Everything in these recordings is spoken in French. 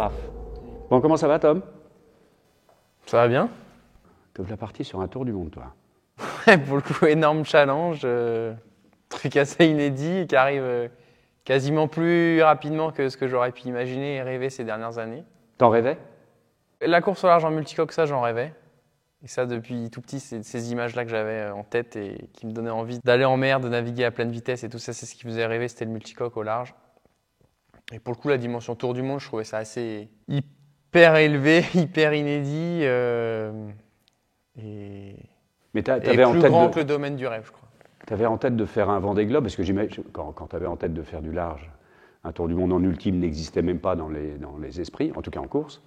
paf. Bon, comment ça va, Tom? Ça va bien? Te voilà parti sur un tour du monde, toi. Pour le coup, énorme challenge, truc assez inédit qui arrive quasiment plus rapidement que ce que j'aurais pu imaginer et rêver ces dernières années. T'en rêvais? La course au large en multicoque, ça j'en rêvais. Et ça depuis tout petit, c'est ces images-là que j'avais en tête et qui me donnaient envie d'aller en mer, de naviguer à pleine vitesse et tout ça, c'est ce qui me faisait rêver, c'était le multicoque au large. Et pour le coup, la dimension tour du monde, je trouvais ça assez hyper élevé, hyper inédit et Mais plus t'avais en tête grand que le domaine du rêve, je crois. T'avais en tête de faire un Vendée Globe, parce que j'imagine, quand t'avais en tête de faire du large, un tour du monde en ultime n'existait même pas dans les esprits, en tout cas en course.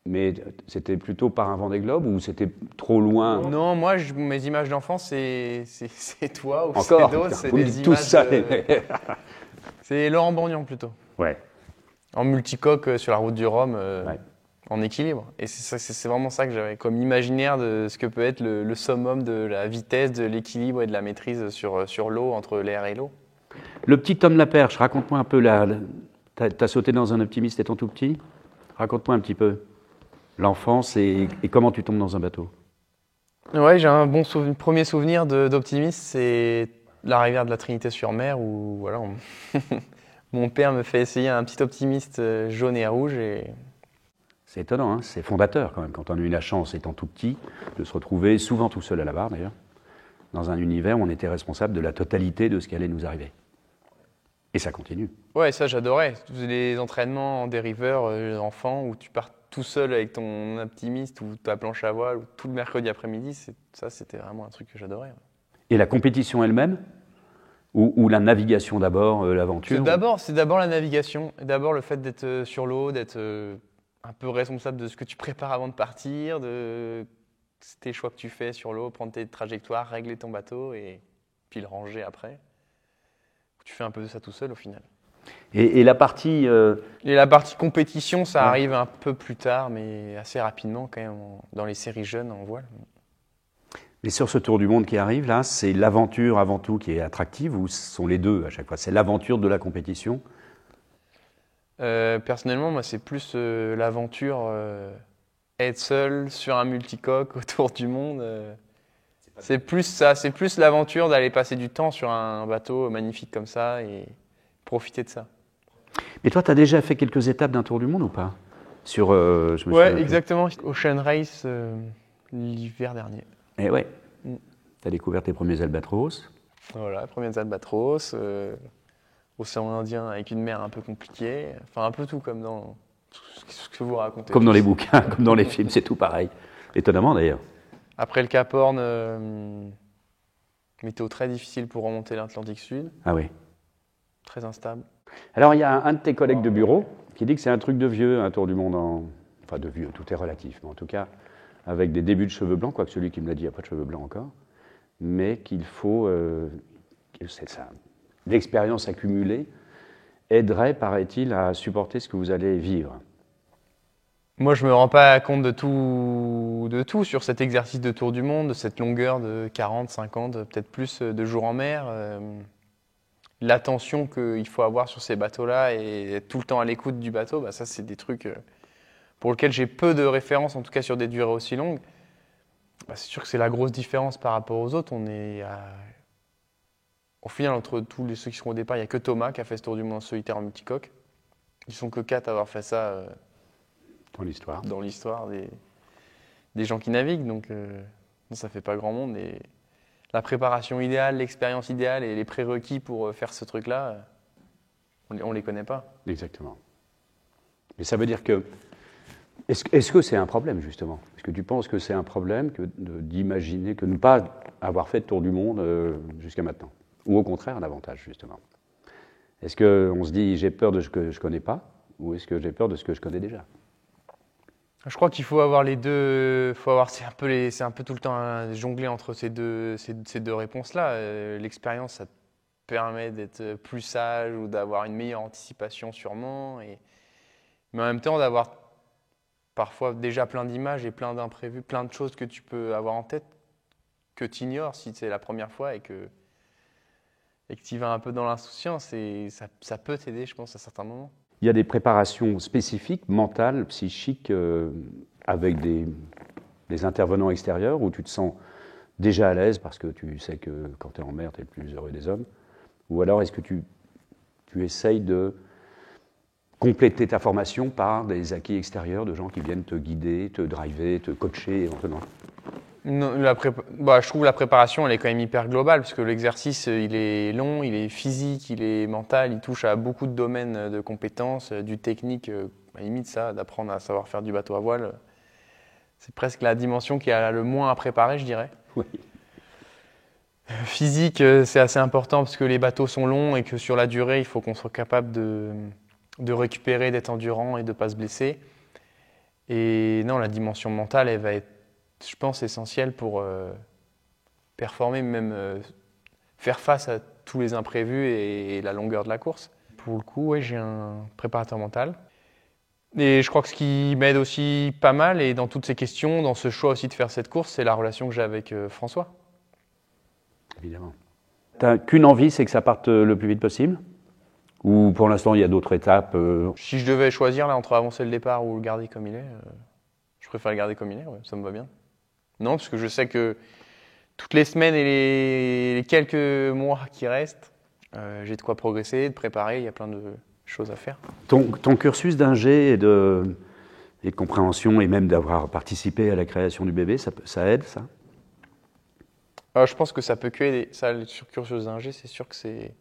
Mais c'était plutôt par un Vendée Globe ou c'était trop loin? Non, moi, mes images d'enfance, c'est toi ou c'est Encore? d'autres, c'est Vous me des dites tous images. ça. C'est Laurent Borgnon plutôt. Ouais. En multicoque sur la route du Rhum, Ouais. en équilibre. Et c'est vraiment ça que j'avais comme imaginaire de ce que peut être le summum de la vitesse, de l'équilibre et de la maîtrise sur l'eau, entre l'air et l'eau. Le petit Tom Laperche, raconte-moi un peu t'as sauté dans un optimiste étant tout petit? Raconte-moi un petit peu l'enfance et comment tu tombes dans un bateau. Ouais, j'ai un bon premier souvenir d'optimisme, c'est la rivière de la Trinité-sur-Mer où voilà, mon père me fait essayer un petit optimiste jaune et rouge et C'est étonnant, hein, c'est fondateur quand même, quand on a eu la chance, étant tout petit, de se retrouver, souvent tout seul à la barre d'ailleurs, dans un univers où on était responsable de la totalité de ce qui allait nous arriver. Et ça continue. ouais, ça j'adorais. Les entraînements en dériveur enfant où tu pars tout seul avec ton optimiste ou ta planche à voile ou tout le mercredi après-midi, ça c'était vraiment un truc que j'adorais. Et la compétition elle-même, ou la navigation d'abord, l'aventure? C'est d'abord la navigation, et d'abord le fait d'être sur l'eau, d'être un peu responsable de ce que tu prépares avant de partir, de tes choix que tu fais sur l'eau, prendre tes trajectoires, régler ton bateau et puis le ranger après. Tu fais un peu de ça tout seul au final. Et la partie... Et la partie compétition, ça Ouais. arrive un peu plus tard, mais assez rapidement quand même, dans les séries jeunes en voile. Et sur ce tour du monde qui arrive, là, c'est l'aventure avant tout qui est attractive, ou ce sont les deux à chaque fois? C'est l'aventure de la compétition? Personnellement, moi, c'est plus l'aventure, être seul sur un multicoque autour du monde. C'est plus ça, c'est plus l'aventure d'aller passer du temps sur un bateau magnifique comme ça et profiter de ça. Mais toi, tu as déjà fait quelques étapes d'un tour du monde ou pas? Je me souviens Ouais, plus. exactement. Ocean Race l'hiver dernier. Et ouais, Mm. tu as découvert tes premiers albatros. Voilà, premiers albatros, océan Indien avec une mer un peu compliquée. Enfin, un peu tout comme dans ce que vous racontez. Comme dans tous. les bouquins, comme dans les films, c'est tout pareil. Étonnamment d'ailleurs. Après le Cap Horn, météo très difficile pour remonter l'Atlantique Sud, Ah oui. très instable. Alors il y a un de tes collègues de bureau qui dit que c'est un truc de vieux, un tour du monde Enfin de vieux, tout est relatif, mais en tout cas avec des débuts de cheveux blancs, quoique celui qui me l'a dit n'a pas de cheveux blancs encore, mais qu'il faut... c'est ça. L'expérience accumulée aiderait, paraît-il, à supporter ce que vous allez vivre. Moi, je me rends pas compte de tout sur cet exercice de tour du monde, de cette longueur de 40, 50, peut-être plus de jours en mer. L'attention qu'il faut avoir sur ces bateaux-là et être tout le temps à l'écoute du bateau, bah ça, c'est des trucs pour lesquels j'ai peu de références, en tout cas sur des durées aussi longues. Bah, c'est sûr que c'est la grosse différence par rapport aux autres. Au final, entre tous ceux qui seront au départ, il n'y a que Thomas qui a fait ce tour du monde en solitaire en multicoque. Ils sont que 4 à avoir fait ça Dans l'histoire. dans l'histoire des gens qui naviguent. Donc, ça fait pas grand monde. Et la préparation idéale, l'expérience idéale et les prérequis pour faire ce truc-là, on les connaît pas. Exactement. Mais ça veut dire que... Est-ce que c'est un problème, justement? Est-ce que tu penses que c'est un problème d'imaginer que ne pas avoir fait de tour du monde jusqu'à maintenant? Ou au contraire, un avantage, justement? Est-ce qu'on se dit, j'ai peur de ce que je ne connais pas? Ou est-ce que j'ai peur de ce que je connais déjà? Je crois qu'il faut avoir les deux. C'est un peu tout le temps jongler entre ces deux réponses-là. L'expérience, ça te permet d'être plus sage ou d'avoir une meilleure anticipation sûrement. Mais en même temps, d'avoir parfois déjà plein d'images et plein d'imprévus, plein de choses que tu peux avoir en tête que tu ignores si c'est la première fois et que tu y vas un peu dans l'insouciance. Et ça peut t'aider, je pense, à certains moments. Il y a des préparations spécifiques, mentales, psychiques, avec des intervenants extérieurs où tu te sens déjà à l'aise parce que tu sais que quand tu es en mer, tu es le plus heureux des hommes. Ou alors est-ce que tu essayes de compléter ta formation par des acquis extérieurs de gens qui viennent te guider, te driver, te coacher éventuellement? Non, je trouve la préparation, elle est quand même hyper globale, parce que l'exercice, il est long, il est physique, il est mental, il touche à beaucoup de domaines de compétences, du technique, à la limite ça, d'apprendre à savoir faire du bateau à voile. C'est presque la dimension qui a le moins à préparer, je dirais. Oui. Physique, c'est assez important parce que les bateaux sont longs et que sur la durée, il faut qu'on soit capable de récupérer, d'être endurant et de ne pas se blesser. Et non, la dimension mentale, elle va être, je pense, essentielle pour performer, même faire face à tous les imprévus et la longueur de la course. Pour le coup, ouais, j'ai un préparateur mental. Et je crois que ce qui m'aide aussi pas mal, et dans toutes ces questions, dans ce choix aussi de faire cette course, c'est la relation que j'ai avec François. Évidemment. Tu n'as qu'une envie, c'est que ça parte le plus vite possible? Ou pour l'instant, il y a d'autres étapes Si je devais choisir là entre avancer le départ ou le garder comme il est, je préfère le garder comme il est, ouais, ça me va bien. Non, parce que je sais que toutes les semaines et les quelques mois qui restent, j'ai de quoi progresser, de préparer, il y a plein de choses à faire. Ton cursus d'ingé et de compréhension et même d'avoir participé à la création du bébé, ça aide, ça? Je pense que ça peut que aider. Ça, sur cursus d'ingé, c'est sûr que c'est...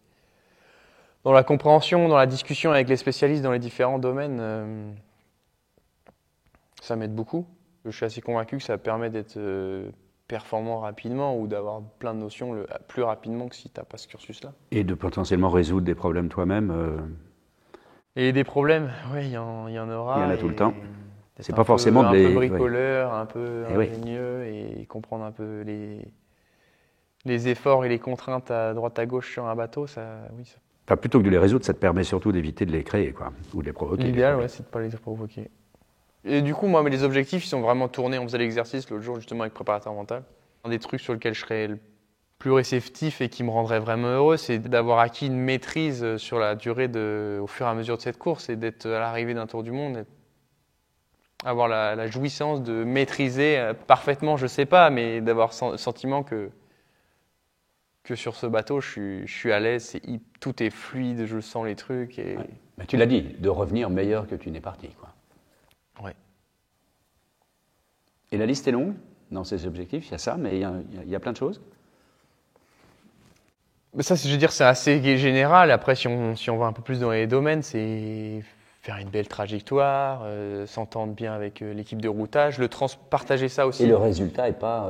Dans la compréhension, dans la discussion avec les spécialistes dans les différents domaines, ça m'aide beaucoup. Je suis assez convaincu que ça permet d'être performant rapidement ou d'avoir plein de notions plus rapidement que si tu n'as pas ce cursus-là. Et de potentiellement résoudre des problèmes toi-même. Et des problèmes, oui, il y en aura. Il y en a tout le temps. C'est pas peu, forcément un de les... peu bricoleur, un peu Eh oui. ingénieux et comprendre un peu les efforts et les contraintes à droite à gauche sur un bateau, ça, oui. Ça... Enfin, plutôt que de les résoudre, ça te permet surtout d'éviter de les créer, quoi, ou de les provoquer. L'idéal, ouais, c'est de ne pas les provoquer. Et du coup, moi, les objectifs, ils sont vraiment tournés. On faisait l'exercice l'autre jour, justement, avec préparateur mental. Un des trucs sur lesquels je serais le plus réceptif et qui me rendrait vraiment heureux, c'est d'avoir acquis une maîtrise sur la durée au fur et à mesure de cette course et d'être à l'arrivée d'un tour du monde. Avoir la jouissance de maîtriser parfaitement, je sais pas, mais d'avoir le sentiment que sur ce bateau, je suis à l'aise, tout est fluide, je sens les trucs. Et... Ouais. Mais tu l'as dit, de revenir meilleur que tu n'es parti, quoi. Ouais. Et la liste est longue dans ces objectifs, il y a ça, mais il y a plein de choses. Mais ça, je veux dire, c'est assez général. Après, si on va un peu plus dans les domaines, c'est faire une belle trajectoire, s'entendre bien avec l'équipe de routage, partager ça aussi. Et le résultat n'est pas...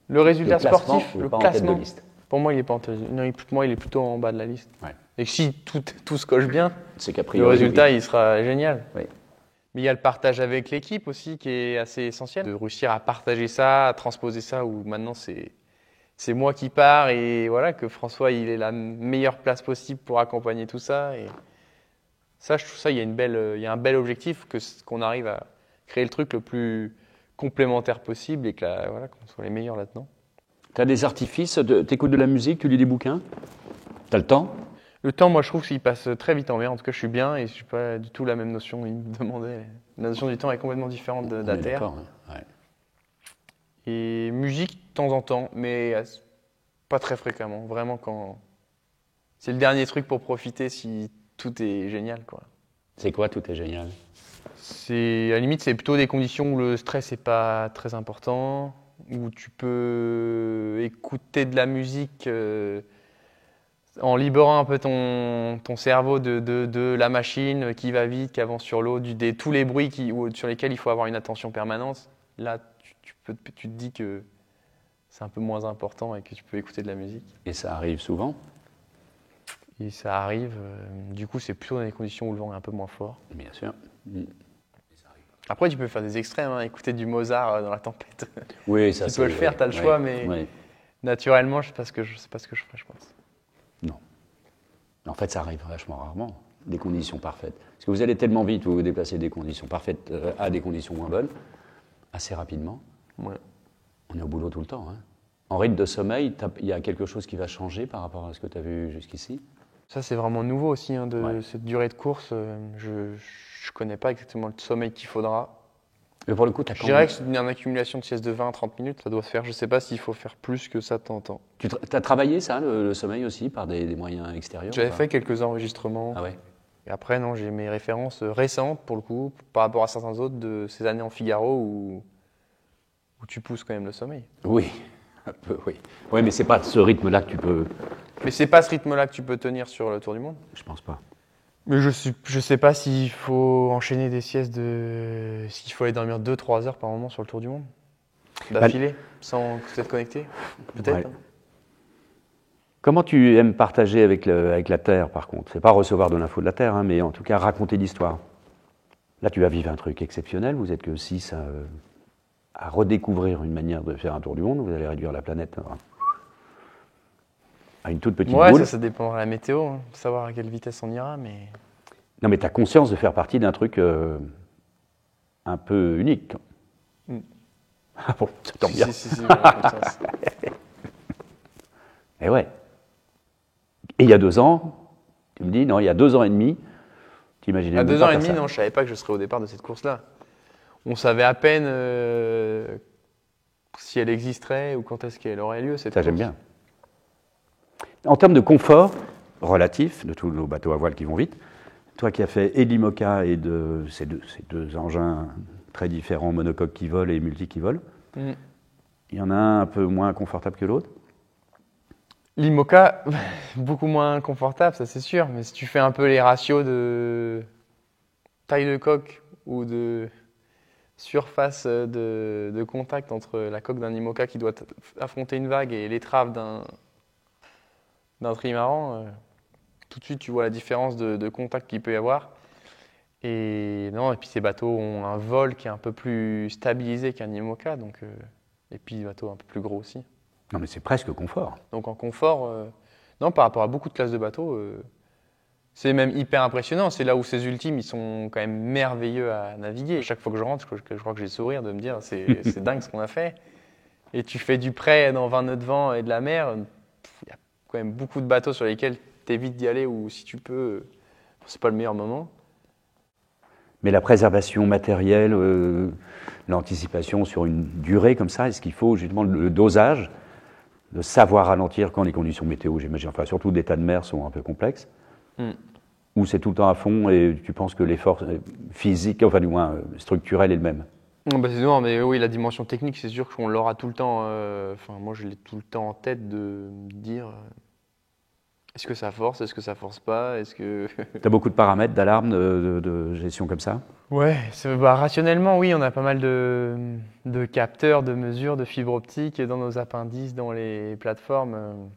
le résultat classement, sportif, le pas classement, en tête de liste. Pour moi, il est pas en tête. Non, pour moi, il est plutôt en bas de la liste. Ouais. Et si tout se coche bien, c'est qu'a le résultat, il sera génial. Oui. Mais il y a le partage avec l'équipe aussi qui est assez essentiel. De réussir à partager ça, à transposer ça, où maintenant c'est moi qui pars et voilà, que François il est la meilleure place possible pour accompagner tout ça. Et ça, je trouve ça, il y a un bel objectif qu'on arrive à créer le truc le plus complémentaire possible et voilà, qu'on soit les meilleurs là-dedans. Tu as des artifices, t'écoutes de la musique, tu lis des bouquins? Tu as le temps? Le temps, moi, je trouve qu'il passe très vite en mer. En tout cas, je suis bien et je suis pas du tout la même notion. Il me demandait. La notion du temps est complètement différente d'Ater. D'accord, ouais. Et musique, de temps en temps, mais pas très fréquemment. Vraiment quand... C'est le dernier truc pour profiter si tout est génial, quoi. C'est quoi, tout est génial? À la limite, c'est plutôt des conditions où le stress n'est pas très important, où tu peux écouter de la musique... en libérant un peu ton cerveau de la machine qui va vite, qui avance sur l'eau, tous les bruits sur lesquels il faut avoir une attention permanente, là, tu te dis que c'est un peu moins important et que tu peux écouter de la musique. Et ça arrive souvent? Et ça arrive, du coup, c'est plutôt dans des conditions où le vent est un peu moins fort. Bien sûr. Après, tu peux faire des extrêmes, hein, écouter du Mozart dans la tempête. Oui, ça tu peux le faire, tu as le choix, mais naturellement, c'est pas ce que je ferais, je pense. Non. En fait, ça arrive vachement rarement, des conditions parfaites. Parce que vous allez tellement vite, vous vous déplacez des conditions parfaites à des conditions moins bonnes, assez rapidement. Ouais. On est au boulot tout le temps. Hein. En rythme de sommeil, il y a quelque chose qui va changer par rapport à ce que tu as vu jusqu'ici? Ça, c'est vraiment nouveau aussi, hein, Ouais. cette durée de course. Je connais pas exactement le sommeil qu'il faudra. Mais pour le coup, tu as Je dirais que c'est une accumulation de sieste de 20 à 30 minutes, ça doit se faire. Je sais pas s'il faut faire plus que ça de temps en temps. Tu as travaillé ça, le sommeil aussi, par des moyens extérieurs? J'avais ou pas fait quelques enregistrements. Ah ouais. Et après, non, j'ai mes références récentes, pour le coup, par rapport à certains autres de ces années en Figaro où tu pousses quand même le sommeil. Oui, un peu, oui. Oui, mais c'est pas ce rythme-là que tu peux. Mais c'est pas ce rythme-là que tu peux tenir sur le Tour du Monde. Je pense pas. Mais je sais pas s'il faut enchaîner des siestes de. S'il faut aller dormir 2-3 heures par moment sur le Tour du Monde. D'affilée, sans être connecté. Peut-être. Ouais. Hein. Comment tu aimes partager avec la Terre, par contre? C'est pas recevoir de l'info de la Terre, hein, mais en tout cas raconter l'histoire. Là, tu vas vivre un truc exceptionnel. Vous êtes que 6 à redécouvrir une manière de faire un tour du monde. Vous allez réduire la planète à une toute petite Ouais, boule. ça dépendra de la météo, hein, savoir à quelle vitesse on ira, mais. Non, mais tu as conscience de faire partie d'un truc un peu unique. Mm. Ah bon, ça tombe bien. Si, j'ai conscience. Et ouais. Et il y a 2 ans, tu me dis, non, il y a 2 ans et demi, tu imaginais À même 2 pas ans et faire demi, ça. non, je savais pas que je serais au départ de cette course-là. On savait à peine si elle existerait ou quand est-ce qu'elle aurait lieu, cette Ça, course. j'aime bien. En termes de confort relatif de tous nos bateaux à voile qui vont vite, toi qui as fait et de l'IMOCA et de ces deux engins très différents, monocoques qui volent et multi qui volent, Mm. il y en a un peu moins confortable que l'autre. L'IMOCA, beaucoup moins confortable, ça c'est sûr, mais si tu fais un peu les ratios de taille de coque ou de surface de contact entre la coque d'un IMOCA qui doit affronter une vague et l'étrave d'un trimaran, tout de suite tu vois la différence de contact qu'il peut y avoir. Et puis ces bateaux ont un vol qui est un peu plus stabilisé qu'un IMOCA, et puis des bateaux un peu plus gros aussi. Non, mais c'est presque confort. Donc en confort, non, par rapport à beaucoup de classes de bateaux, c'est même hyper impressionnant. C'est là où ces ultimes, ils sont quand même merveilleux à naviguer. Chaque fois que je rentre, je crois que j'ai le sourire de me dire c'est dingue ce qu'on a fait. Et tu fais du près dans 20 nœuds de vent et de la mer, il y a quand même beaucoup de bateaux sur lesquels tu évites d'y aller ou si tu peux, c'est pas le meilleur moment. Mais la préservation matérielle, l'anticipation sur une durée comme ça, est-ce qu'il faut justement le dosage, de savoir ralentir quand les conditions météo, j'imagine, enfin surtout d'état de mer, sont un peu complexes, ou c'est tout le temps à fond et tu penses que l'effort physique, enfin du moins structurel est le même? Non, mais oui, la dimension technique, c'est sûr qu'on l'aura tout le temps. Moi, je l'ai tout le temps en tête de me dire est-ce que ça force, est-ce que ça force pas, est-ce que. Tu as beaucoup de paramètres, d'alarmes, de gestion comme ça? Ouais, rationnellement, oui, on a pas mal de capteurs, de mesures, de fibres optiques dans nos appendices, dans les plateformes,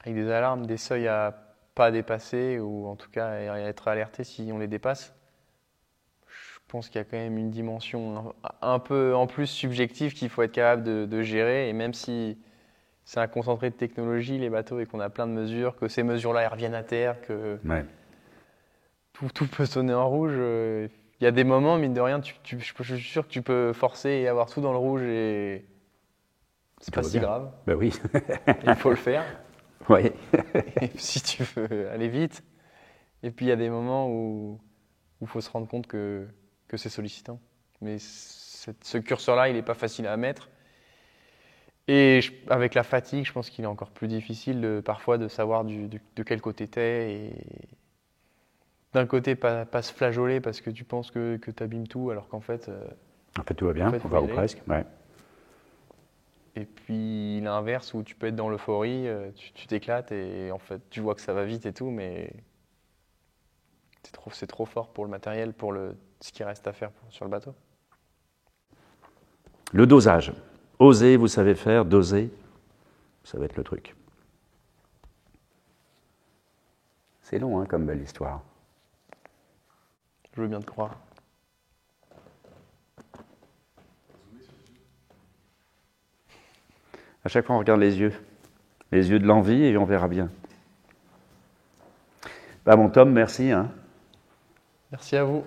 avec des alarmes, des seuils à pas dépasser ou en tout cas à être alerté si on les dépasse. Je pense qu'il y a quand même une dimension un peu en plus subjective qu'il faut être capable de gérer. Et même si c'est un concentré de technologie, les bateaux, et qu'on a plein de mesures, que ces mesures-là elles reviennent à terre, que tout peut sonner en rouge. Il y a des moments, mine de rien, je suis sûr que tu peux forcer et avoir tout dans le rouge et c'est pas si grave. Ben oui. Il faut le faire. Oui. Si tu veux aller vite. Et puis il y a des moments où il faut se rendre compte que c'est sollicitant. Mais ce curseur-là, il n'est pas facile à mettre. Et avec la fatigue, je pense qu'il est encore plus difficile parfois de savoir de quel côté t'es. Et d'un côté, pas se flageoler parce que tu penses que tu abîmes tout, alors qu'en fait. En fait, tout va bien, ou presque. Ouais. Et puis l'inverse, où tu peux être dans l'euphorie, tu t'éclates et en fait, tu vois que ça va vite et tout, mais c'est trop fort pour le matériel, pour ce qui reste à faire sur le bateau. Le dosage. Oser, vous savez faire, doser, ça va être le truc. C'est long, hein, comme belle histoire. Je veux bien te croire. À chaque fois, on regarde les yeux de l'envie et on verra bien. Bah, mon Tom, merci. Hein. Merci à vous.